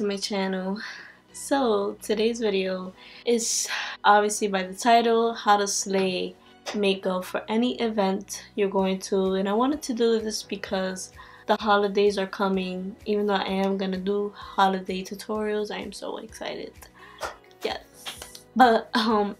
to my channel. So today's video is obviously by the title, how to slay makeup for any event you're going to, and I wanted to do this because the holidays are coming. Even though I am gonna do holiday tutorials, I am so excited. Yes. But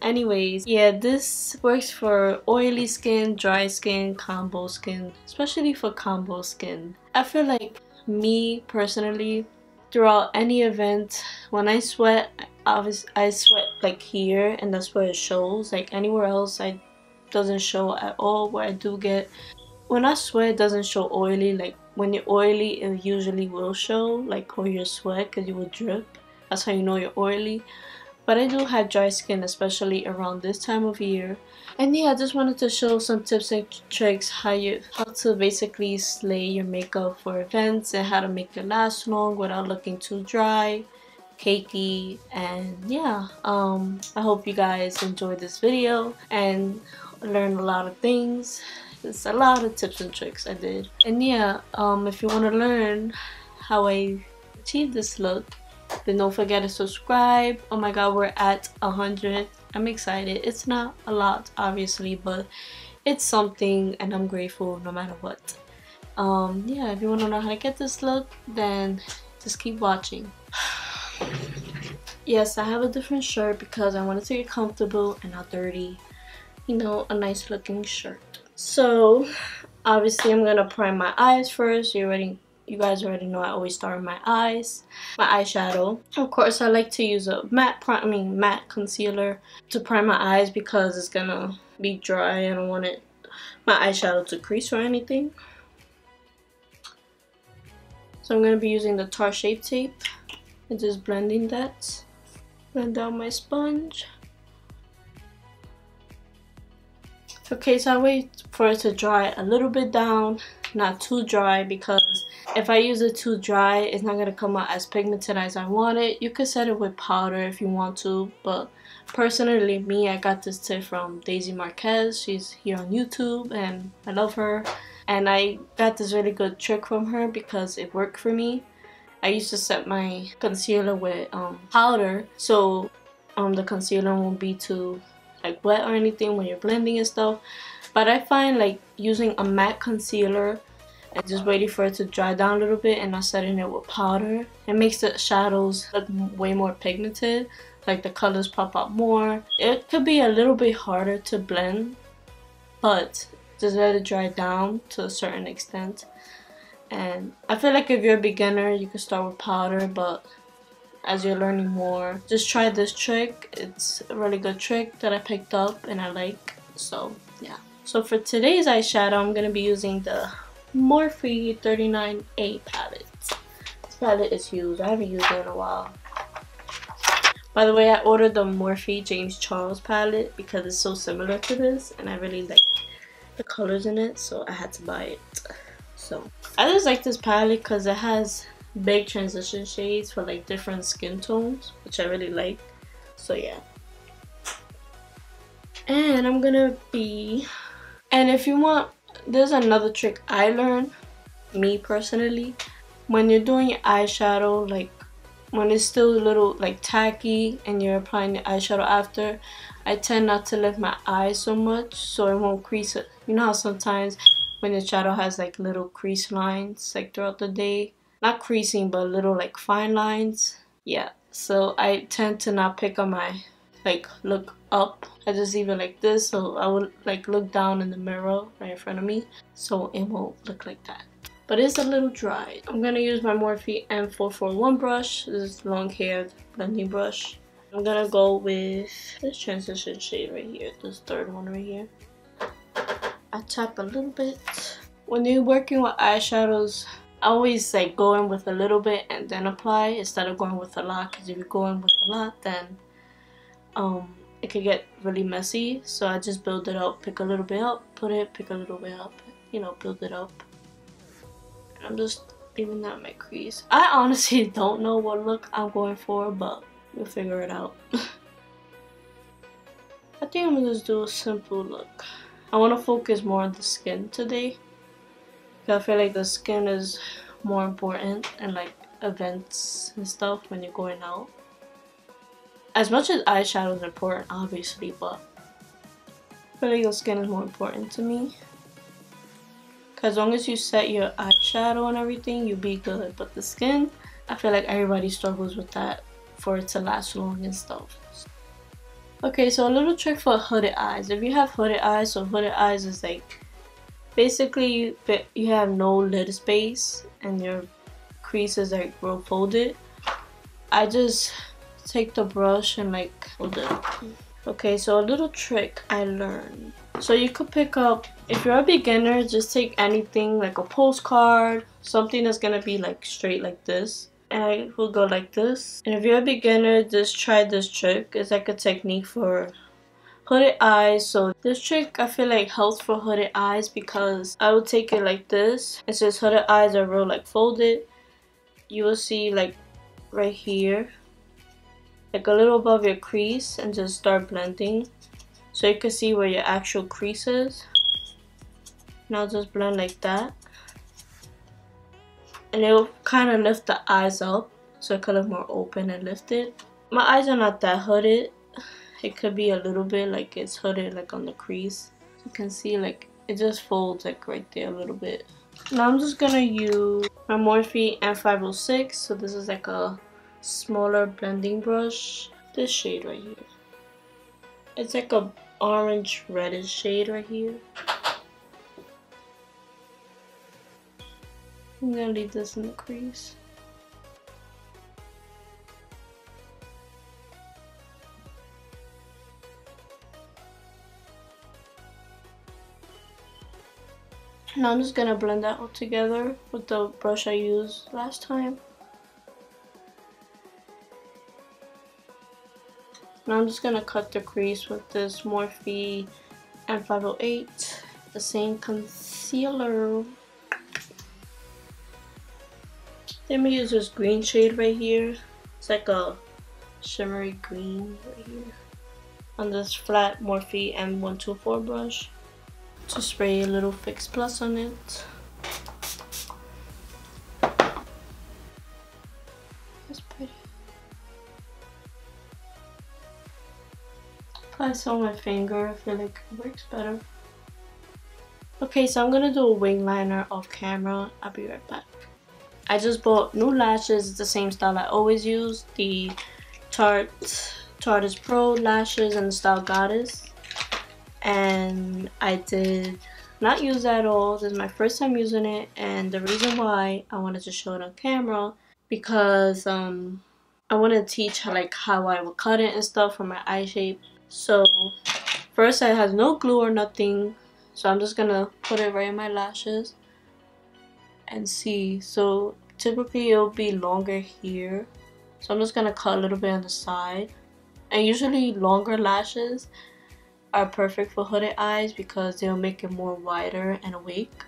anyways, yeah, this works for oily skin, dry skin, combo skin, especially for combo skin. I feel like me personally, throughout any event, when I sweat, obviously I sweat like here, and that's where it shows. Like anywhere else, I doesn't show at all. Where I do get, when I sweat, it doesn't show oily. Like when you're oily, it usually will show, like on your sweat, because you will drip. That's how you know you're oily. But I do have dry skin, especially around this time of year. And yeah, I just wanted to show some tips and tricks how to basically slay your makeup for events, and how to make it last long without looking too dry, cakey. And yeah, I hope you guys enjoyed this video and learned a lot of things. It's a lot of tips and tricks I did. And yeah, if you want to learn how I achieved this look, then don't forget to subscribe. Oh my god, we're at 100. I'm excited. It's not a lot, obviously, but it's something, and I'm grateful no matter what. Yeah, if you want to know how to get this look, then just keep watching. Yes, I have a different shirt because I wanted to get comfortable and not dirty. You know, a nice looking shirt. So obviously I'm gonna prime my eyes first. You guys already know I always start with my eyes, my eyeshadow. Of course, I like to use a matte concealer to prime my eyes because it's gonna be dry. I don't want my eyeshadow to crease or anything. So I'm gonna be using the Tarte Shape Tape and just blending that. Blend out my sponge. Okay, so I wait for it to dry a little bit down, not too dry, because if I use it too dry, it's not gonna come out as pigmented as I want it. You could set it with powder if you want to, but personally, me, I got this tip from Daisy Marquez. She's here on YouTube, and I love her. And I got this really good trick from her because it worked for me. I used to set my concealer with powder, so the concealer won't be too like wet or anything when you're blending and stuff. But I find like using a matte concealer and just waiting for it to dry down a little bit and not setting it with powder, it makes the shadows look way more pigmented, like the colors pop out more. It could be a little bit harder to blend, but just let it dry down to a certain extent. And I feel like if you're a beginner, you can start with powder, but as you're learning more, just try this trick. It's a really good trick that I picked up and I like. So yeah. So for today's eyeshadow, I'm gonna be using the Morphe 39A palette. This palette is huge. I haven't used it in a while. By the way, I ordered the Morphe James Charles palette because it's so similar to this, and I really like the colors in it, so I had to buy it. So I just like this palette because it has big transition shades for like different skin tones, which I really like. So yeah. And I'm gonna be, and if you want, there's another trick I learned, me personally. When you're doing your eyeshadow, like when it's still a little like tacky and you're applying the eyeshadow after, I tend not to lift my eyes so much so it won't crease it. You know how sometimes when your shadow has like little crease lines like throughout the day, not creasing but little like fine lines. Yeah, so I tend to not pick on my like look up. I just leave it like this, so I would like look down in the mirror right in front of me, so it won't look like that. But it's a little dry. I'm gonna use my Morphe M441 brush. This is long-haired blending brush. I'm gonna go with this transition shade right here, this third one right here. I tap a little bit. When you're working with eyeshadows, I always like go in with a little bit and then apply instead of going with a lot, because if you go in with a lot, then it could get really messy. So I just build it up, pick a little bit up, put it, pick a little bit up, you know, build it up. And I'm just leaving that in my crease. I honestly don't know what look I'm going for, but we'll figure it out. I think I'm gonna just do a simple look. I want to focus more on the skin today, because I feel like the skin is more important, and like events and stuff when you're going out. As much as eyeshadow is important, obviously, but I feel like your skin is more important to me. Cause as long as you set your eyeshadow and everything, you'll be good. But the skin, I feel like everybody struggles with that for it to last long and stuff. Okay, so a little trick for hooded eyes. If you have hooded eyes, so hooded eyes is like basically you have no lid space and your creases are real folded. I just take the brush and like hold it. Okay, so a little trick I learned. So you could pick up, if you're a beginner, just take anything like a postcard, something that's gonna be like straight like this. And I will go like this. And if you're a beginner, just try this trick. It's like a technique for hooded eyes. So this trick I feel like helps for hooded eyes because I will take it like this. And since hooded eyes are real like folded, you will see like right here, like a little above your crease, and just start blending so you can see where your actual crease is. Now just blend like that, and it will kind of lift the eyes up so it could look more open and lifted. My eyes are not that hooded. It could be a little bit like it's hooded like on the crease. You can see like it just folds like right there a little bit. Now I'm just gonna use my Morphe M506. So this is like a smaller blending brush. This shade right here. It's like a orange reddish shade right here. I'm gonna leave this in the crease. Now I'm just gonna blend that all together with the brush I used last time. Now I'm just gonna cut the crease with this Morphe M508, the same concealer. Then I'm gonna use this green shade right here. It's like a shimmery green right here. On this flat Morphe M124 brush. To spray a little Fix Plus on it. That's pretty. Apply some on my finger. I feel like it works better. Okay, so I'm gonna do a wing liner off camera. I'll be right back. I just bought new lashes. It's the same style I always use. The Tarte's Pro lashes in the style Goddess. And I did not use that at all. This is my first time using it, and the reason why I wanted to show it on camera because I want to teach how I would cut it and stuff for my eye shape. So first, it has no glue or nothing, so I'm just gonna put it right in my lashes and see. So typically it'll be longer here, so I'm just gonna cut a little bit on the side. And usually longer lashes are perfect for hooded eyes because they'll make it more wider and awake.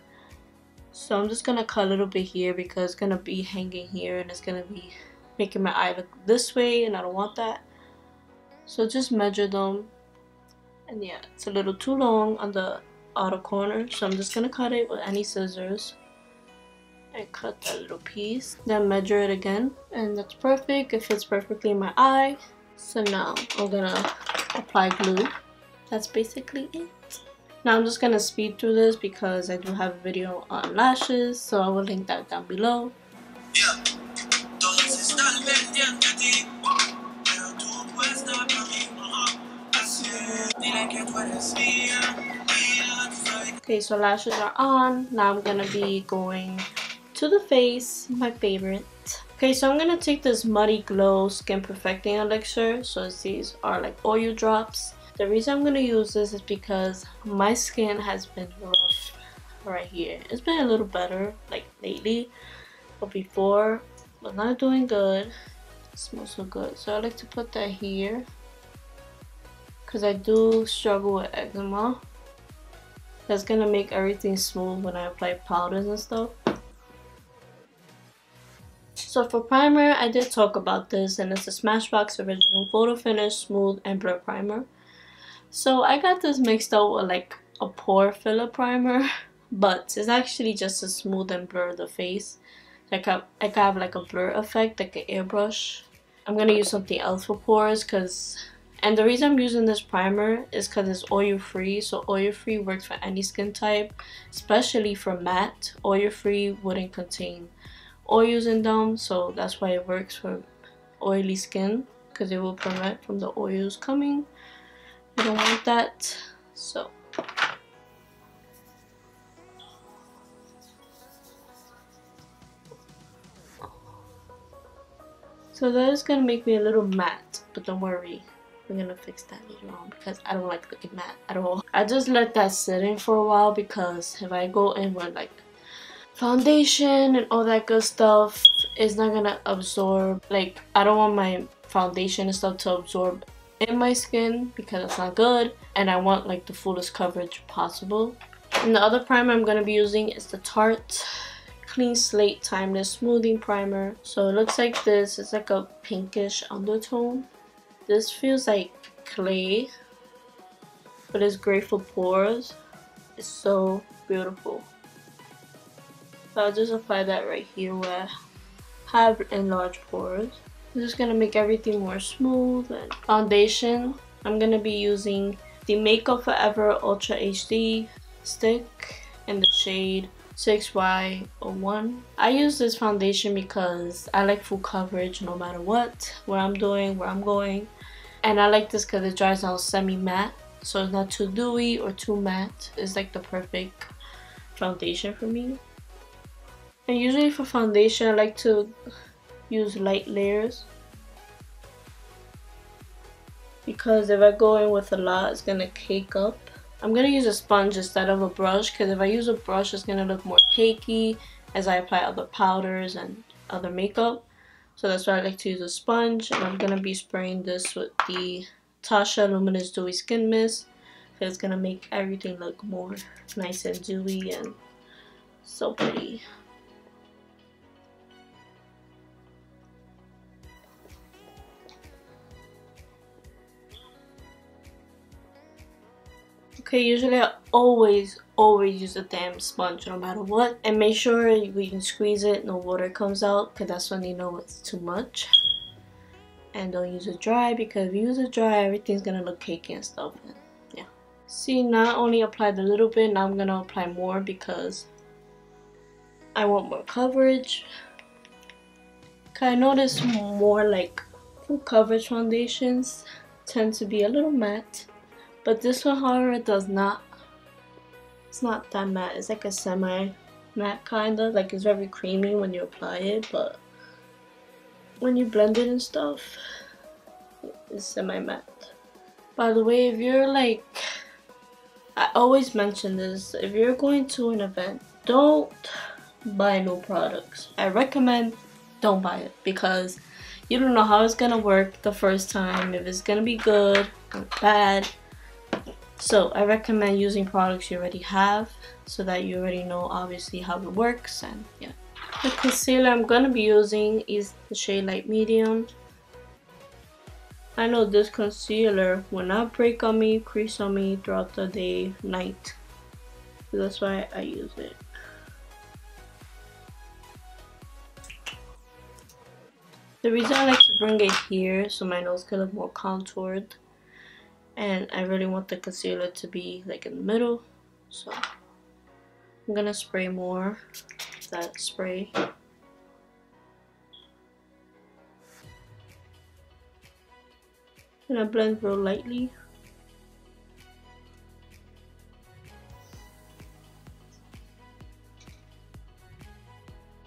So I'm just gonna cut a little bit here because it's gonna be hanging here and it's gonna be making my eye look this way, and I don't want that. So just measure them, and yeah, it's a little too long on the outer corner, so I'm just gonna cut it with any scissors and cut that little piece, then measure it again, and that's perfect. It fits perfectly in my eye. So now I'm gonna apply glue. That's basically it. Now I'm just gonna speed through this because I do have a video on lashes, so I will link that down below. Okay, so lashes are on. Now I'm gonna be going to the face, my favorite. Okay, so I'm gonna take this Muddy Glow Skin Perfecting Elixir. So these are like oil drops. The reason I'm gonna use this is because my skin has been rough right here. It's been a little better like lately, but before was not doing good. It smells so good, so I like to put that here because I do struggle with eczema. That's gonna make everything smooth when I apply powders and stuff. So for primer, I did talk about this, and it's the Smashbox Original Photo Finish Smooth and Blur Primer. So I got this mixed up with like a pore filler primer, but it's actually just to smooth and blur the face. Like I have like a blur effect, like an airbrush. I'm gonna use something else for pores, and the reason I'm using this primer is because it's oil free. So oil free works for any skin type, especially for matte. Oil free wouldn't contain oils in them, so that's why it works for oily skin, because it will prevent from the oils coming. You don't want that. So that is gonna make me a little matte, but don't worry, we're gonna fix that later on because I don't like looking matte at all. I just let that sit in for a while because if I go in with like foundation and all that good stuff, it's not gonna absorb. Like, I don't want my foundation and stuff to absorb in my skin because it's not good, and I want like the fullest coverage possible. And the other primer I'm gonna be using is the Tarte Clean Slate Timeless Smoothing Primer. So it looks like this. It's like a pinkish undertone. This feels like clay, but it's great for pores. It's so beautiful. So I'll just apply that right here where I have enlarged pores. I'm just gonna make everything more smooth. And foundation, I'm gonna be using the Makeup Forever Ultra HD stick in the shade 6Y01. I use this foundation because I like full coverage no matter what, where I'm doing, where I'm going. And I like this because it dries out semi-matte, so it's not too dewy or too matte. It's like the perfect foundation for me. And usually for foundation, I like to use light layers, because if I go in with a lot, it's gonna cake up. I'm gonna use a sponge instead of a brush, because if I use a brush, it's gonna look more cakey as I apply other powders and other makeup. So that's why I like to use a sponge. And I'm gonna be spraying this with the Tasha Luminous Dewy Skin Mist, because it's gonna make everything look more nice and dewy and so pretty. Okay, usually I always use a damn sponge no matter what. And make sure you can squeeze it, no water comes out, because that's when you know it's too much. And don't use it dry, because if you use it dry, everything's gonna look cakey and stuff. And yeah. See, not only applied a little bit, now I'm gonna apply more because I want more coverage. Cause I notice more like full coverage foundations tend to be a little matte. But this one, however, does not. It's not that matte. It's like a semi-matte kind of. Like, it's very creamy when you apply it, but when you blend it and stuff, it's semi-matte. By the way, if you're like, I always mention this, if you're going to an event, don't buy new products. I recommend don't buy it, because you don't know how it's gonna work the first time, if it's gonna be good or bad. So I recommend using products you already have, so that you already know obviously how it works. And yeah, the concealer I'm gonna be using is the shade Light Medium. I know this concealer will not break on me, crease on me throughout the day, night. So that's why I use it. The reason I like to bring it here so my nose can look more contoured. And I really want the concealer to be like in the middle, so I'm gonna spray more of that spray. And I blend real lightly.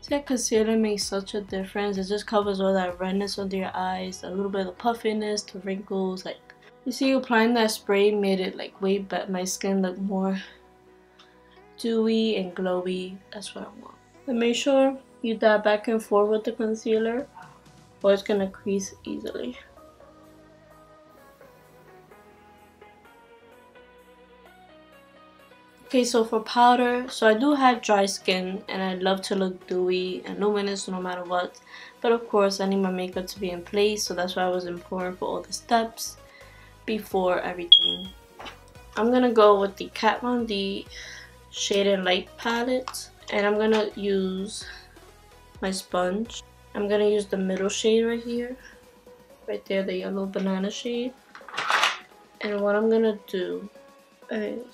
See, that concealer makes such a difference. It just covers all that redness under your eyes, a little bit of the puffiness, the wrinkles, like. You see, applying that spray made it like way better. My skin look more dewy and glowy. That's what I want. And make sure you dab back and forth with the concealer, or it's gonna crease easily. Okay, so for powder, so I do have dry skin and I love to look dewy and luminous no matter what. But of course, I need my makeup to be in place, so that's why it was important for all the steps before everything. I'm gonna go with the Kat Von D Shade and Light palette, and I'm gonna use my sponge. I'm gonna use the middle shade right here. Right there, the yellow banana shade. And what I'm gonna do is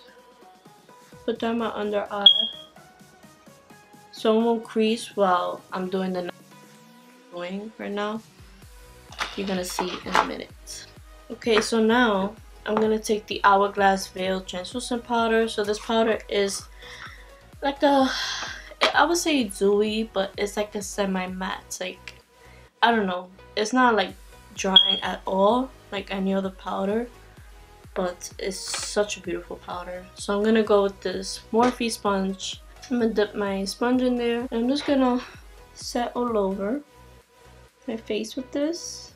put down my under eye so it won't crease while I'm doing the doing right now. You're gonna see in a minute. Okay, so now I'm gonna take the Hourglass Veil translucent powder. So this powder is like a, I would say dewy, but it's like a semi-matte. It's like, I don't know, it's not like drying at all like any other powder, but it's such a beautiful powder. So I'm gonna go with this Morphe sponge. I'm gonna dip my sponge in there, and I'm just gonna set all over my face with this.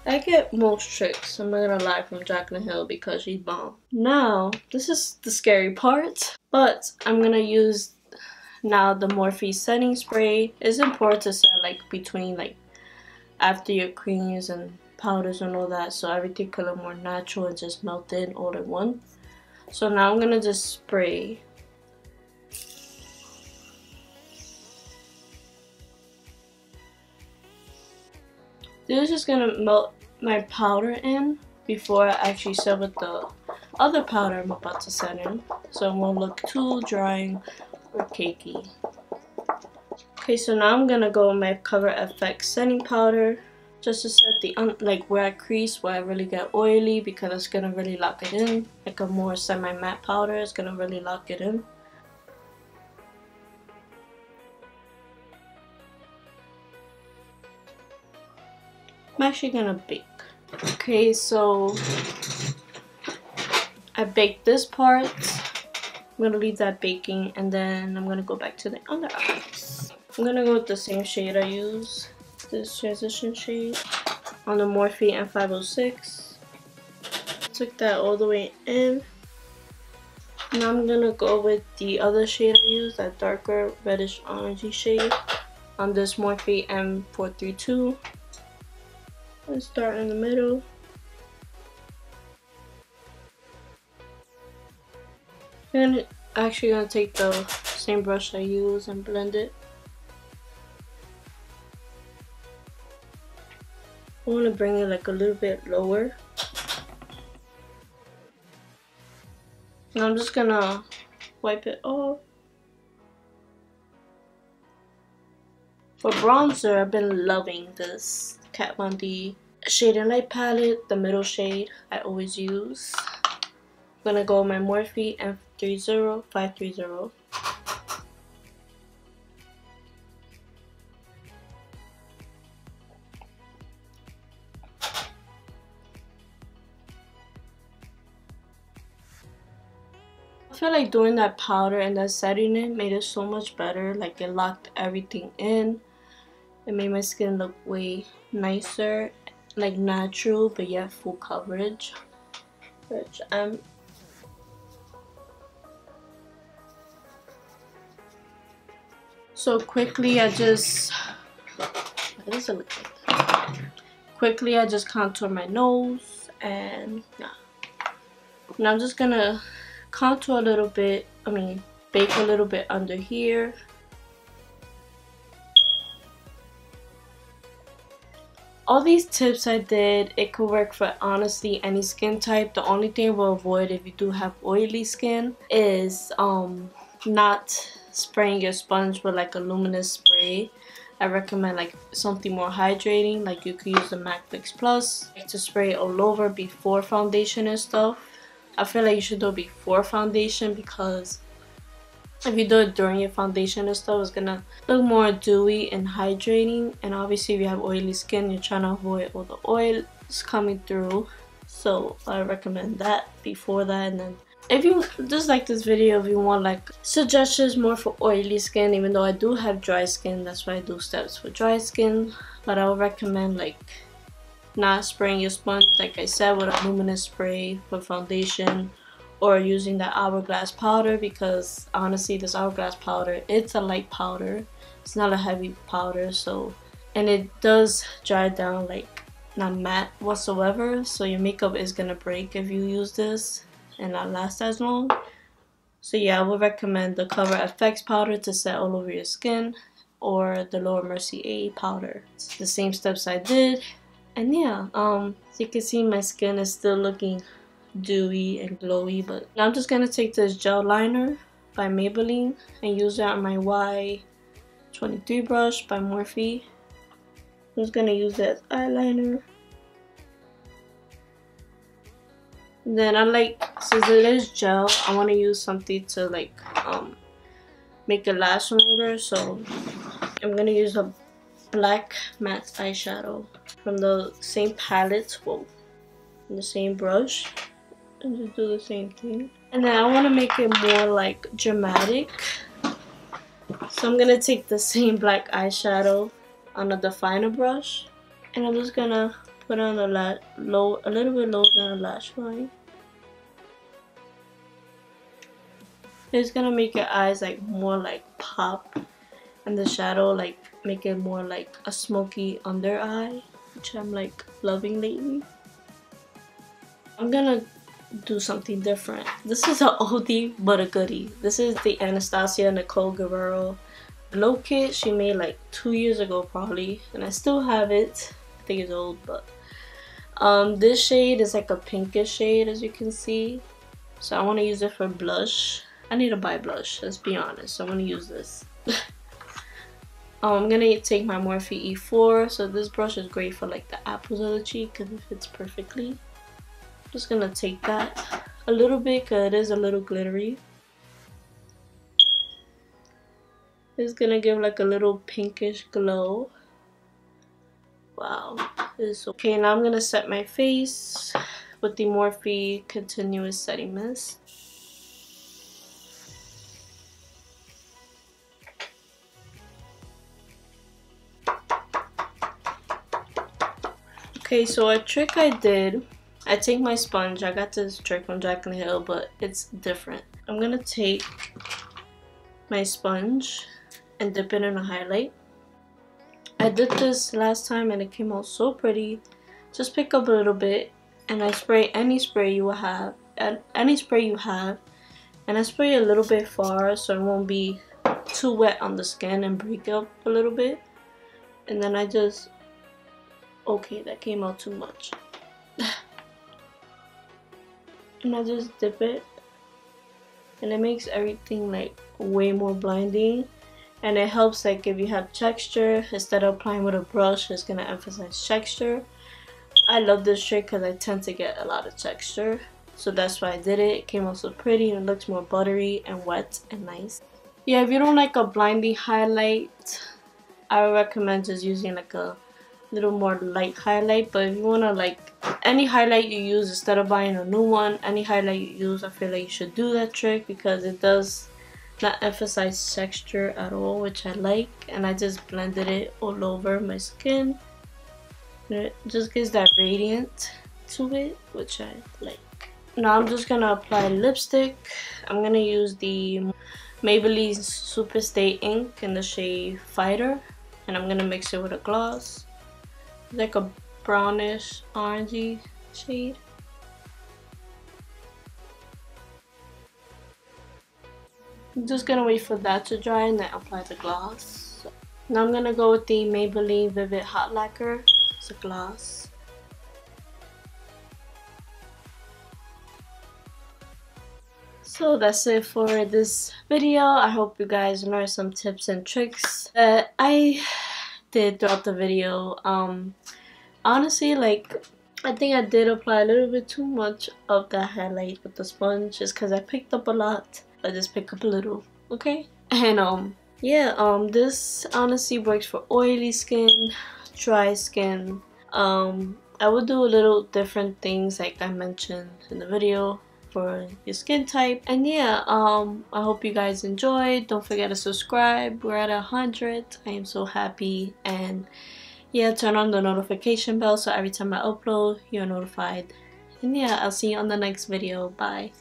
I get most tricks, I'm not gonna lie, from Jaclyn Hill because she's bomb. Now, this is the scary part, but I'm gonna use now the Morphe setting spray. It's important to set like between like after your creams and powders and all that, so everything can look more natural and just melt in all at once. So now I'm gonna just spray. This is just gonna melt my powder in before I actually set with the other powder I'm about to set in, so it won't look too drying or cakey. Okay, so now I'm gonna go with my Cover FX setting powder just to set the like where I crease, where I really get oily, because it's gonna really lock it in. Like a more semi-matte powder is gonna really lock it in. I'm actually gonna bake. Okay, so I baked this part. I'm gonna leave that baking, and then I'm gonna go back to the under eyes. I'm gonna go with the same shade I use, this transition shade, on the Morphe M506. Took that all the way in. Now I'm gonna go with the other shade I use, that darker reddish orangey shade, on this Morphe M432. Let's start in the middle. And actually gonna take the same brush I use and blend it. I want to bring it like a little bit lower. And I'm just gonna wipe it off. For bronzer, I've been loving this Kat Von D Shade and Light palette, the middle shade I always use. I'm gonna go with my Morphe M530. I feel like doing that powder and that setting it made it so much better. Like it locked everything in. It made my skin look way nicer, like natural but yet full coverage, which I'm so quickly I just quickly I just contour my nose, and yeah. Now I'm just gonna contour a little bit, bake a little bit under here. All these tips I did, it could work for honestly any skin type. The only thing we'll avoid if you do have oily skin is not spraying your sponge with like a luminous spray. I recommend like something more hydrating, like you could use the MAC Fix Plus to spray all over before foundation and stuff. I feel like you should do it before foundation, because if you do it during your foundation and stuff, it's gonna look more dewy and hydrating. And obviously if you have oily skin, you're trying to avoid all the oil coming through. So I recommend that before that. And then if you just like this video, if you want like suggestions more for oily skin, even though I do have dry skin, that's why I do steps for dry skin. But I would recommend like not spraying your sponge, like I said, with a luminous spray for foundation, or using that Hourglass powder, because honestly this Hourglass powder, it's a light powder, it's not a heavy powder. So, and it does dry down like not matte whatsoever, so your makeup is gonna break if you use this and not last as long. So yeah, I would recommend the Cover FX powder to set all over your skin, or the Laura Mercier powder. It's the same steps I did. And yeah, as you can see, my skin is still looking dewy and glowy, but now I'm just gonna take this gel liner by Maybelline and use it on my Y23 brush by Morphe. I'm just gonna use that as eyeliner. And then since it is gel, I want to use something to like make it last longer, so I'm gonna use a black matte eyeshadow from the same palette, well, from the same brush, and just do the same thing. And then I want to make it more like dramatic, so I'm gonna take the same black eyeshadow on a definer brush, and I'm just gonna put on a little bit lower than the lash line. It's gonna make your eyes like more like pop, and the shadow like make it more like a smoky under eye, which I'm like loving lately. I'm gonna do something different. This is an oldie but a goodie. This is the Anastasia Nicole Guerrero glow kit she made like 2 years ago probably, and I still have it. I think it's old, but this shade is like a pinkish shade, as you can see. So I want to use it for blush. I need to buy blush, let's be honest, so I'm going to use this. I'm going to take my Morphe E4, so this brush is great for like the apples of the cheek because it fits perfectly. I'm just going to take that a little bit because it is a little glittery. It's going to give like a little pinkish glow. Wow, this is okay. Now I'm going to set my face with the Morphe Continuous Setting Mist. Okay, so a trick I did, I take my sponge. I got this trick from Jaclyn Hill, but it's different. I'm gonna take my sponge and dip it in a highlight. I did this last time and it came out so pretty. Just pick up a little bit and I spray any spray you have, and I spray a little bit far so it won't be too wet on the skin and break up a little bit. And then I just, okay, that came out too much. And I just dip it, and it makes everything like way more blinding, and it helps like if you have texture, instead of applying with a brush, it's gonna emphasize texture. I love this trick because I tend to get a lot of texture, so that's why I did it. It came out so pretty and it looks more buttery and wet and nice. Yeah, if you don't like a blinding highlight, I would recommend just using like a little more light highlight. But if you want to like any highlight you use, instead of buying a new one, any highlight you use, I feel like you should do that trick because it does not emphasize texture at all, which I like. And I just blended it all over my skin, and it just gives that radiant to it, which I like. Now I'm just gonna apply lipstick. I'm gonna use the Maybelline Superstay ink in the shade Fighter, and I'm gonna mix it with a gloss. It's like a brownish orangey shade. I'm just gonna wait for that to dry and then apply the gloss. Now I'm gonna go with the Maybelline Vivid Hot Lacquer. It's a gloss. So that's it for this video. I hope you guys learned some tips and tricks that I did throughout the video. Honestly, like, I think I did apply a little bit too much of that highlight with the sponge, just because I picked up a lot. I just pick up a little, okay? And yeah, this honestly works for oily skin, dry skin. I would do a little different things like I mentioned in the video for your skin type. And yeah, I hope you guys enjoyed. Don't forget to subscribe. We're at 100. I am so happy. And yeah, turn on the notification bell so every time I upload, you're notified. And yeah, I'll see you on the next video. Bye.